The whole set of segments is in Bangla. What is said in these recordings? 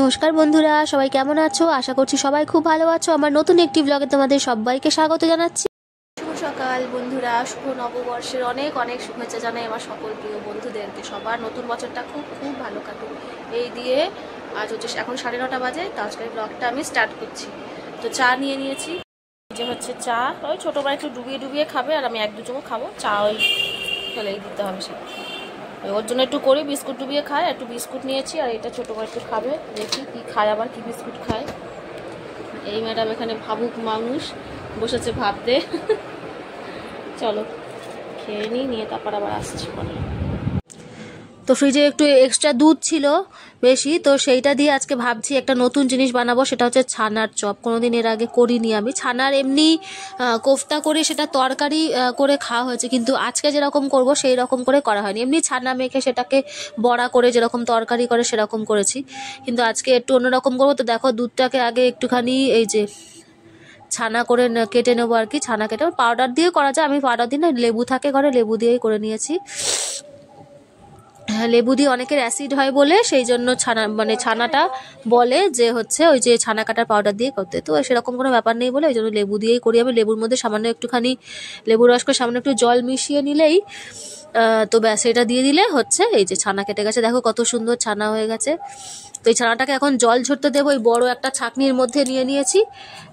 নমস্কার বন্ধুরা, সবাই কেমন আছো? আশা করছি সবাই খুব ভালো আছো। আমার নতুন একটি ব্লগে তোমাদের সবাইকে স্বাগত জানাচ্ছি। শুভ সকাল বন্ধুরা, শুভ নববর্ষের অনেক অনেক শুভেচ্ছা জানাই আমার সকল প্রিয় বন্ধুদেরকে। সবার নতুন বছরটা খুব খুব ভালো কাটুক এই দিয়ে। আজ হচ্ছে এখন 9:30 বাজে, তো আজকের ব্লগটা আমি স্টার্ট করছি। তো চা নিয়ে নিয়েছি, যে হচ্ছে চা ওই ছোটো ভাই একটু ডুবিয়ে ডুবিয়ে খাবে, আর আমি 1-2 চামচ খাবো। চা ওই ফেলেই দিতে হবে, সেটা ওর জন্য একটু করি বিস্কুট ডুবিয়ে খায়, একটু বিস্কুট নিয়েছি। আর এটা ছোটো করে একটু খাবে, দেখি কি খায়, আবার কি বিস্কুট খায়। এই ম্যাডাম এখানে ভাবুক মানুষ বসেছে ভাবতে। চলো খেয়ে নিয়ে তারপর আবার আসছি পরে। তো ফ্রিজে একটু এক্সট্রা দুধ ছিল বেশি, তো সেইটা দিয়ে আজকে ভাবছি একটা নতুন জিনিস বানাবো, সেটা হচ্ছে ছানার চপ। কোনোদিন এর আগে করিনি আমি। ছানার এমনি কোফতা করে সেটা তরকারি করে খাওয়া হয়েছে, কিন্তু আজকে যেরকম করব সেই রকম করে করা হয়নি। এমনি ছানা মেখে সেটাকে বড়া করে যেরকম তরকারি করে সেরকম করেছি, কিন্তু আজকে একটু অন্যরকম করবো। তো দেখো দুধটাকে আগে একটুখানি এই যে ছানা করে কেটে নেবো আর কি। ছানা কেটে পাউডার দিয়ে করা যায়, আমি পাউডার দিই না, লেবু থাকে ঘরে, লেবু দিয়েই করে নিয়েছি। লেবু দিয়ে অনেকের অ্যাসিড হয় বলে সেই জন্য ছানাটা বলে যে হচ্ছে ওই যে ছানা কাটার পাউডার দিয়ে করতে, তো সেরকম কোনো ব্যাপার নেই বলে ওই জন্য লেবু দিয়েই করি আমি। লেবুর মধ্যে সামান্য একটুখানি লেবুর রস করে সামান্য একটু জল মিশিয়ে নিলেই তো ব্যাস, এটা দিয়ে দিলে হচ্ছে এই যে ছানা কেটে গেছে। দেখো কত সুন্দর ছানা হয়ে গেছে। তো এই ছানাটাকে এখন জল ঝরতে দেবো। এই বড় একটা ছাঁকনির মধ্যে নিয়ে নিয়েছি,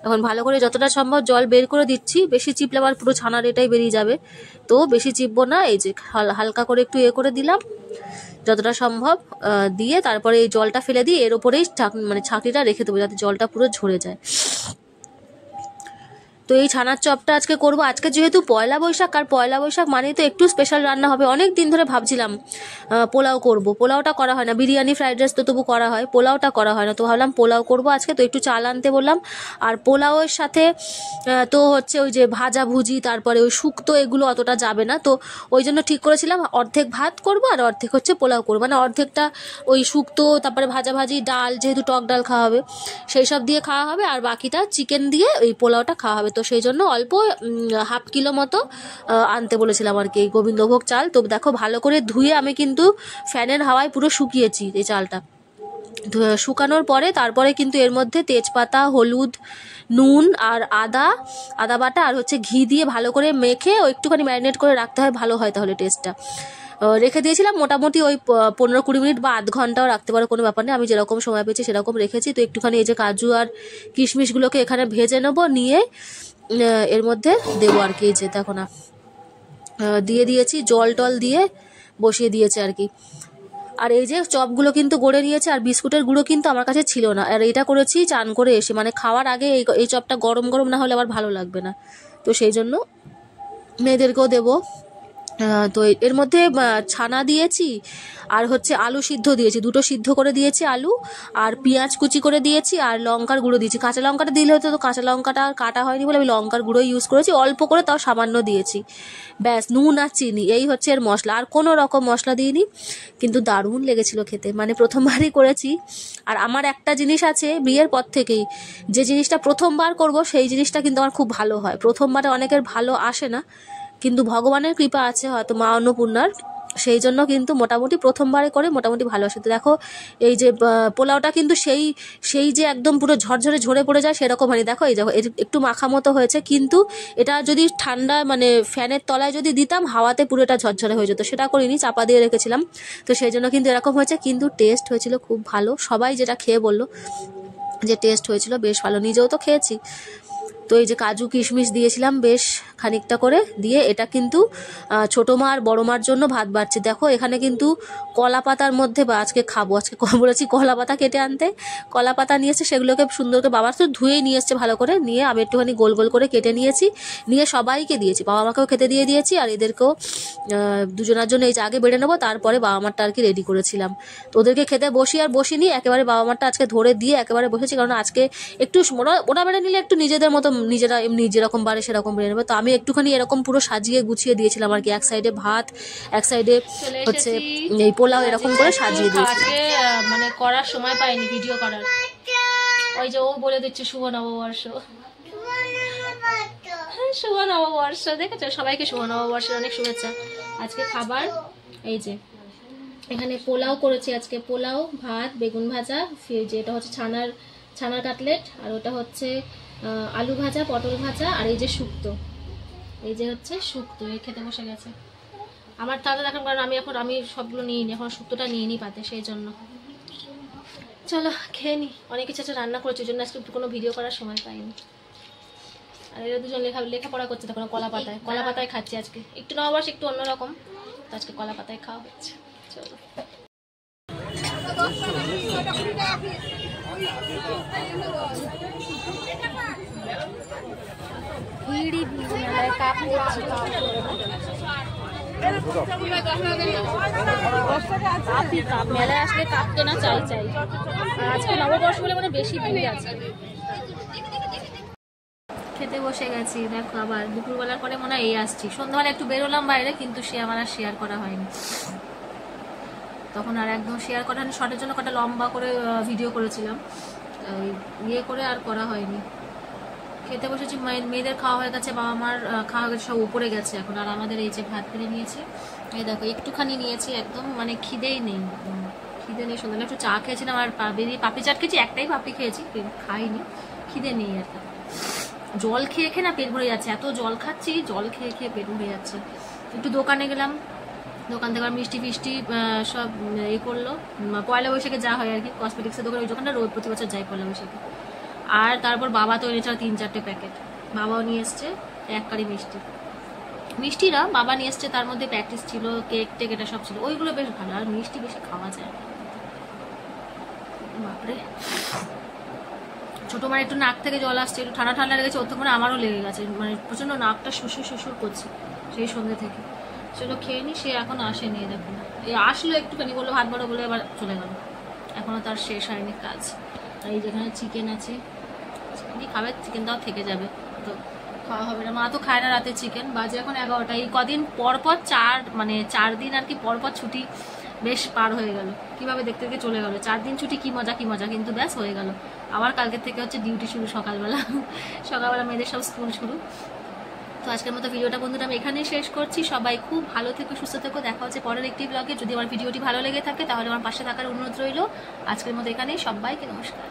এখন ভালো করে যতটা সম্ভব জল বের করে দিচ্ছি। বেশি চিপলে আবার পুরো ছানার এটাই বেরিয়ে যাবে, তো বেশি চিপবো না। এই যে হালকা করে একটু করে দিলাম যতটা সম্ভব, দিয়ে তারপরে এই জলটা ফেলে দিয়ে এর ওপরেই ছাঁকনিটা রেখে দেবো যাতে জলটা পুরো ঝরে যায়। তো এই ছানার চপটা আজকে করব। আজকে যেহেতু পয়লা বৈশাখ, আর পয়লা বৈশাখ মানেই তো একটু স্পেশাল রান্না হবে। অনেক দিন ধরে ভাবছিলাম পোলাও করব, পোলাওটা করা হয় না। বিরিয়ানি ফ্রাইড রাইস তো তবু করা হয়, পোলাওটা করা হয় না, তো ভাবলাম পোলাও করব আজকে। তো একটু চাল আনতে বললাম। আর পোলাওয়ের সাথে তো হচ্ছে ওই যে ভাজা ভুজি, তারপরে ওই শুক্তো, এগুলো অতটা যাবে না। তো ওই জন্য ঠিক করেছিলাম অর্ধেক ভাত করব আর অর্ধেক হচ্ছে পোলাও করবো। মানে অর্ধেকটা ওই শুক্তো, তারপরে ভাজা ভাজি, ডাল, যেহেতু টক ডাল খাওয়া হবে সেই সব দিয়ে খাওয়া হবে, আর বাকিটা চিকেন দিয়ে ওই পোলাওটা খাওয়া হবে। তো সেই জন্য অল্প 1/2 কিলো মতো আনতে বলেছিলাম আর কি, এই গোবিন্দভোগ চাল। তো দেখো ভালো করে ধুয়ে আমি কিন্তু ফ্যানের হাওয়ায় পুরো শুকিয়েছি এই চালটা। শুকানোর পরে তারপরে কিন্তু এর মধ্যে তেজপাতা, হলুদ, নুন আর আদা বাটা আর হচ্ছে ঘি দিয়ে ভালো করে মেখে ও একটুখানি ম্যারিনেট করে রাখতে হয়, ভালো হয় তাহলে টেস্টটা। রেখে দিয়েছিলাম মোটামুটি ওই 15-20 মিনিট বা আধ ঘন্টাও রাখতে পারো, কোনো ব্যাপার নেই। আমি যেরকম সময় পেয়েছি সেরকম রেখেছি। তো একটুখানি এই যে কাজু আর কিশমিশগুলোকে এখানে ভেজে নেবো, নিয়ে এর মধ্যে দেবো আর কি। এই যে দেখো না, দিয়ে দিয়েছি, জল টল দিয়ে বসিয়ে দিয়েছে আর কি। আর এই যে চপগুলো কিন্তু গড়ে নিয়েছে, আর বিস্কুটের গুঁড়ো কিন্তু আমার কাছে ছিল না। আর এটা করেছি চান করে এসে, মানে খাওয়ার আগে এই চপটা গরম গরম না হলে আবার ভালো লাগবে না, তো সেই জন্য মেয়েদেরকেও দেবো। তো এর মধ্যে ছানা দিয়েছি, আর হচ্ছে আলু সিদ্ধ দিয়েছি, দুটো সিদ্ধ করে দিয়েছি আলু, আর পেঁয়াজ কুচি করে দিয়েছি, আর লঙ্কার গুঁড়ো দিয়েছি। কাঁচা লঙ্কাটা দিলে হতো, তো কাঁচা লঙ্কাটা আর কাটা হয়নি বলে আমি লঙ্কার গুঁড়ো ইউজ করেছি, অল্প করে, তাও সামান্য দিয়েছি। ব্যাস, নুন আর চিনি, এই হচ্ছে এর মশলা, আর কোনো রকম মশলা দিইনি। কিন্তু দারুণ লেগেছিল খেতে, মানে প্রথমবারই করেছি। আর আমার একটা জিনিস আছে বিয়ের পর থেকেই, যে জিনিসটা প্রথমবার করব সেই জিনিসটা কিন্তু আমার খুব ভালো হয়। প্রথমবারে অনেকের ভালো আসে না, কিন্তু ভগবানের কৃপা আছে হয়তো মা অন্নপূর্ণার, সেই জন্য কিন্তু মোটামুটি প্রথমবারে করে মোটামুটি ভালো আসে। তো দেখো এই যে পোলাওটা কিন্তু সেই যে একদম পুরো ঝরঝরে ঝরে পড়ে যায় সেরকম হয়নি। দেখো এই দেখো একটু মাখা মতো হয়েছে, কিন্তু এটা যদি ঠান্ডা মানে ফ্যানের তলায় যদি দিতাম হাওয়াতে পুরো এটা ঝরঝরে হয়ে যেত, সেটা করিনি, চাপা দিয়ে রেখেছিলাম। তো সেই জন্য কিন্তু এরকম হয়েছে, কিন্তু টেস্ট হয়েছিল খুব ভালো। সবাই যেটা খেয়ে বললো যে টেস্ট হয়েছিল বেশ ভালো, নিজেও তো খেয়েছি। তো এই যে কাজু কিশমিশ দিয়েছিলাম বেশ খানিকটা করে, দিয়ে এটা কিন্তু ছোটো মা আর বড়ো মার জন্য ভাত বাড়ছি। দেখো এখানে কিন্তু কলা পাতার মধ্যে, বা আজকে খাবো, আজকে বলেছি কলা পাতা কেটে আনতে, কলা পাতা নিয়েছে, সেগুলোকে সুন্দর করে বাবা তো ধুয়েই নিয়ে এসছে ভালো করে, নিয়ে আমি একটুখানি গোল গোল করে কেটে নিয়েছি, নিয়ে সবাইকে দিয়েছি। বাবা মাকেও খেতে দিয়ে দিয়েছি, আর এদেরকেও দুজনের জন্য এই যে আগে বেড়ে নেবো, তারপরে বাবা মারটা আর কি রেডি করেছিলাম। তো ওদেরকে খেতে বসিনি, একেবারে বাবা মারটা আজকে ধরে দিয়ে একেবারে বসেছি, কারণ আজকে একটু ওরা বেড়ে নিলে একটু নিজেদের মতো নিজেরা এমনি যেরকম বাড়ে সেরকম বেড়ে নেবে। তো আমি একটুখানি এরকম পুরো সাজিয়ে গুছিয়ে দিয়েছিলাম আর কি, এক সাইডে ভাত, এক সাইডে হচ্ছে এই পোলাও, এরকম করে সাজিয়ে দিয়েছি। মানে করার সময় পাইনি ভিডিও করার, ওই যে ও বলে দিচ্ছে শুভ নববর্ষ, শুভ নববর্ষ, দেখেছো? সবাইকে শুভ নববর্ষের অনেক শুভেচ্ছা। আজকে খাবার এই যে এখানে পোলাও করেছি আজকে, পোলাও, ভাত, বেগুন ভাজা, যেটা হচ্ছে ছানার কাটলেট, আর ওটা হচ্ছে আলু ভাজা, পটল ভাজা, আর এই যে শুক্তো, এই যে হচ্ছে শুক্তো। এই খেতে বসে গেছে। আমার তাড়াতাড়ি দেখার কারণ আমি সবগুলো নিয়ে নিই, এখন শুক্তোটা নিয়ে নিই পাতে, সেই জন্য। চলো খেয়ে নিই। অনেক কিছু আছে রান্না করেছি, ওই জন্য আজকে কোনো ভিডিও করার সময় পাইনি। আর এরা দুজন লেখাপড়া করছে তখন কলা পাতায় খাচ্ছি আজকে। একটু নবাস, একটু অন্যরকম, তো আজকে কলা পাতায় খাওয়া হচ্ছে। চলো। মেলায় আসলে কাপ কেনা চাই। আজকে নববর্ষ বলে মানে বেশি ভিড় আছে। খেতে বসে গেছি, দেখো আবার দুপুরবেলার পরে মনে হয় এই আসছি। সন্ধ্যাবেলা একটু বেরোলাম বাইরে, কিন্তু সে আমার আর শেয়ার করা হয়নি তখন, আর একদম শেয়ার করা হয়নি। শর্টের জন্য কটা লম্বা করে ভিডিও করেছিলাম, ইয়ে করে আর করা হয়নি। খেতে বসেছি, মেয়েদের খাওয়া হয়ে গেছে, বাবা মার খাওয়া হয়ে গেছে, সব উপরে গেছে এখন। আর আমাদের এই যে ভাত বেড়ে নিয়েছি, এই দেখো একটুখানি নিয়েছি, একদম মানে খিদেই নেই, সন্ধ্যাবেলা একটু চা খেয়েছিলাম আর পাপড়ি চাট খেয়েছি, একটাই পাপড়ি খেয়েছি, খাইনি, খিদে নেই আর কি। জল খেয়ে খেয়ে না পেট ভরে যাচ্ছে, এত জল খাচ্ছি, জল খেয়ে খেয়ে পেট ভরে যাচ্ছে। একটু দোকানে গেলাম, দোকান থেকে মিষ্টি ফিষ্টি সব এ করলো, পয়লা বৈশাখে যা হয় আর কি, কসমেটিক্সের দোকান, ওই দোকানটা রোজ প্রতি বছর যাই পয়লা বৈশাখে। আর তারপর বাবা তো এনেছে 3-4টে প্যাকেট, বাবাও নিয়ে এসছে 1 কারি মিষ্টিরা বাবা নিয়ে এসছে, তার মধ্যে প্যাটিস ছিল, কেক টেক এটা সব ছিল, ওইগুলো বেশ ভালো। আর মিষ্টি বেশি খাওয়া যায়, বাপরে। ছোট মানে একটু নাক থেকে জল আসছে, একটু ঠান্ডা লেগেছে, ওর থেকে আমারও লেগে গেছে, মানে প্রচন্ড নাকটা শুশুর করছে সেই সন্ধ্যে থেকে। চলো খেয়ে নি, সে এখন আসেনি, দেখুন এই আসলো একটুখানি, বললো ভাত বড় বলে এবার চলে গেল, এখনো তার শেষ হয়নি কাজ। আর এই যেখানে চিকেন আছে, চিকেনই খাবে, চিকেনটাও থেকে যাবে, তো খাওয়া হবে না। মা তো খায় না রাতে চিকেন। বাজে এখন 11টা। এই কদিন পরপর 4 দিন আর কি পরপর ছুটি বেশ পার হয়ে গেল, কিভাবে দেখতে দেখতে চলে গেল। 4 দিন ছুটি, কি মজা, কিন্তু ব্যাস হয়ে গেল। আবার কালকের থেকে হচ্ছে ডিউটি শুরু, সকালবেলা মেয়েদের সব স্কুল শুরু। তো আজকের মতো ভিডিওটা বন্ধুরা আমি এখানেই শেষ করছি। সবাই খুব ভালো থেকো, সুস্থ থেকো, দেখা হচ্ছে পরের একটি ব্লগে। যদি আমার ভিডিওটি ভালো লেগে থাকে তাহলে আমার পাশে থাকার অনুরোধ রইল। আজকের মতো এখানেই, সবাইকে নমস্কার।